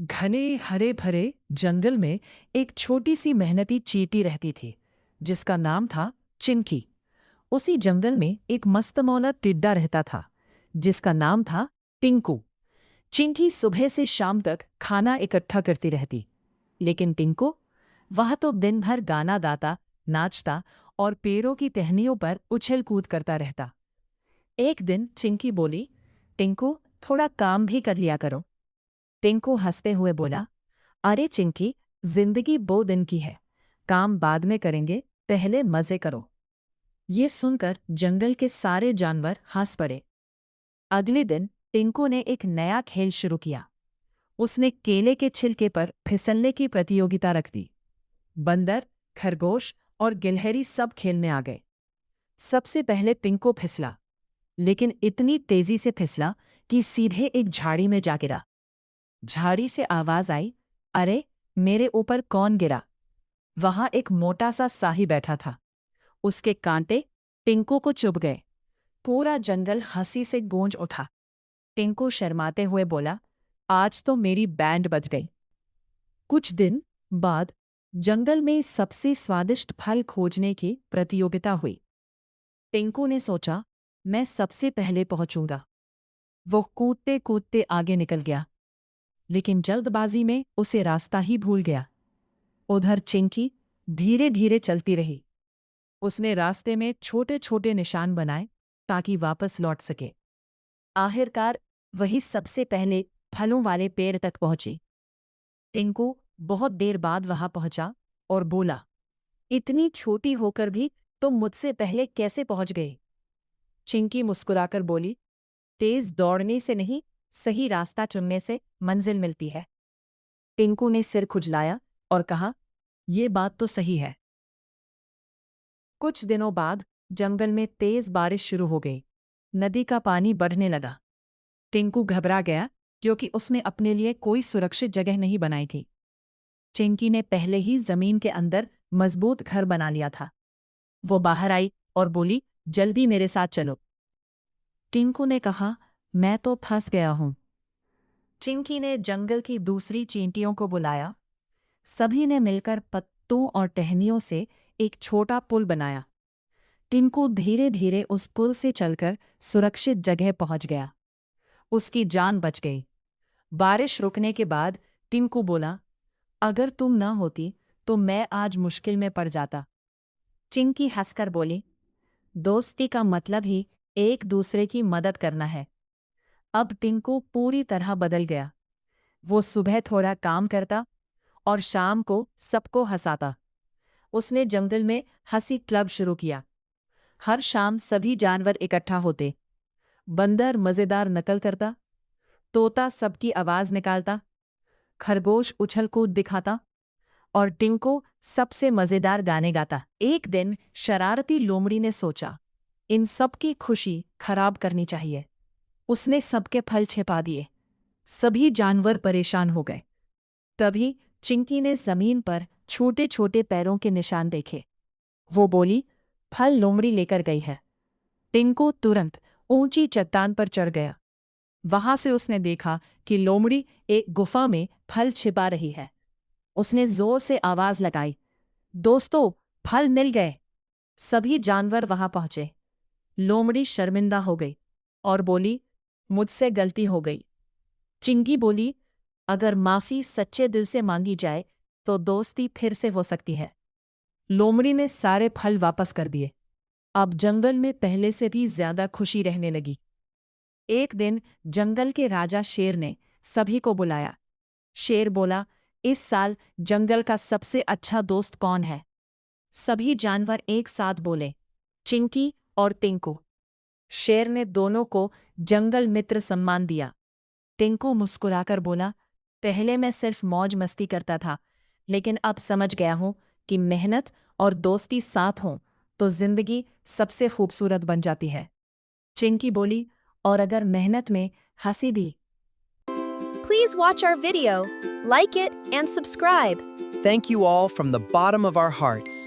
घने हरे भरे जंगल में एक छोटी सी मेहनती चींटी रहती थी जिसका नाम था चिंकी। उसी जंगल में एक मस्तमौला टिड्डा रहता था जिसका नाम था टिंकू। चिंकी सुबह से शाम तक खाना इकट्ठा करती रहती, लेकिन टिंकू वह तो दिन भर गाना गाता, नाचता और पेड़ों की टहनियों पर उछल कूद करता रहता। एक दिन चिंकी बोली, टिंकू, थोड़ा काम भी कर लिया करो। टिंकू हंसते हुए बोला, अरे चिंकी, जिंदगी 2 दिन की है, काम बाद में करेंगे, पहले मजे करो। ये सुनकर जंगल के सारे जानवर हंस पड़े। अगले दिन टिंकू ने एक नया खेल शुरू किया। उसने केले के छिलके पर फिसलने की प्रतियोगिता रख दी। बंदर, खरगोश और गिलहरी सब खेलने आ गए। सबसे पहले टिंकू फिसला, लेकिन इतनी तेजी से फिसला कि सीधे एक झाड़ी में जा गिरा। झाड़ी से आवाज आई, अरे, मेरे ऊपर कौन गिरा? वहां एक मोटा सा साही बैठा था। उसके कांटे टिंकू को चुभ गए। पूरा जंगल हंसी से गूंज उठा। टिंकू शर्माते हुए बोला, आज तो मेरी बैंड बज गई। कुछ दिन बाद जंगल में सबसे स्वादिष्ट फल खोजने की प्रतियोगिता हुई। टिंकू ने सोचा, मैं सबसे पहले पहुंचूंगा। वो कूदते कूदते आगे निकल गया, लेकिन जल्दबाजी में उसे रास्ता ही भूल गया। उधर चिंकी धीरे धीरे चलती रही। उसने रास्ते में छोटे छोटे निशान बनाए ताकि वापस लौट सके। आखिरकार वही सबसे पहले फलों वाले पेड़ तक पहुंची। टिंकू बहुत देर बाद वहां पहुंचा और बोला, इतनी छोटी होकर भी तुम मुझसे पहले कैसे पहुंच गए? चिंकी मुस्कुराकर बोली, तेज दौड़ने से नहीं, सही रास्ता चुनने से मंजिल मिलती है। टिंकू ने सिर खुजलाया और कहा, ये बात तो सही है। कुछ दिनों बाद जंगल में तेज बारिश शुरू हो गई। नदी का पानी बढ़ने लगा। टिंकू घबरा गया क्योंकि उसने अपने लिए कोई सुरक्षित जगह नहीं बनाई थी। चिंकी ने पहले ही जमीन के अंदर मजबूत घर बना लिया था। वो बाहर आई और बोली, जल्दी मेरे साथ चलो। टिंकू ने कहा, मैं तो फंस गया हूं। चिंकी ने जंगल की दूसरी चींटियों को बुलाया। सभी ने मिलकर पत्तों और टहनियों से एक छोटा पुल बनाया। टिंकू धीरे धीरे उस पुल से चलकर सुरक्षित जगह पहुंच गया। उसकी जान बच गई। बारिश रुकने के बाद टिंकू बोला, अगर तुम न होती तो मैं आज मुश्किल में पड़ जाता। चिंकी हंसकर बोली, दोस्ती का मतलब ही एक दूसरे की मदद करना है। अब टिंकू पूरी तरह बदल गया। वो सुबह थोड़ा काम करता और शाम को सबको हंसाता। उसने जंगल में हंसी क्लब शुरू किया। हर शाम सभी जानवर इकट्ठा होते। बंदर मजेदार नकल करता, तोता सबकी आवाज निकालता, खरगोश उछल कूद दिखाता और टिंकू सबसे मजेदार गाने गाता। एक दिन शरारती लोमड़ी ने सोचा, इन सबकी खुशी खराब करनी चाहिए। उसने सबके फल छिपा दिए। सभी जानवर परेशान हो गए। तभी चिंकी ने जमीन पर छोटे छोटे पैरों के निशान देखे। वो बोली, फल लोमड़ी लेकर गई है। टिंकू तुरंत ऊंची चट्टान पर चढ़ गया। वहां से उसने देखा कि लोमड़ी एक गुफा में फल छिपा रही है। उसने जोर से आवाज लगाई, दोस्तों, फल मिल गए। सभी जानवर वहां पहुंचे। लोमड़ी शर्मिंदा हो गई और बोली, मुझसे गलती हो गई। चिंकी बोली, अगर माफी सच्चे दिल से मांगी जाए तो दोस्ती फिर से हो सकती है। लोमड़ी ने सारे फल वापस कर दिए। अब जंगल में पहले से भी ज्यादा खुशी रहने लगी। एक दिन जंगल के राजा शेर ने सभी को बुलाया। शेर बोला, इस साल जंगल का सबसे अच्छा दोस्त कौन है? सभी जानवर एक साथ बोले, चिंकी और टिंकू। शेर ने दोनों को जंगल मित्र सम्मान दिया। टिंकू मुस्कुराकर बोला, पहले मैं सिर्फ मौज मस्ती करता था, लेकिन अब समझ गया हूं कि मेहनत और दोस्ती साथ हों तो जिंदगी सबसे खूबसूरत बन जाती है। चिंकी बोली, और अगर मेहनत में हंसी भी। Please watch our video, like it, and subscribe. Thank you all from the bottom of our hearts.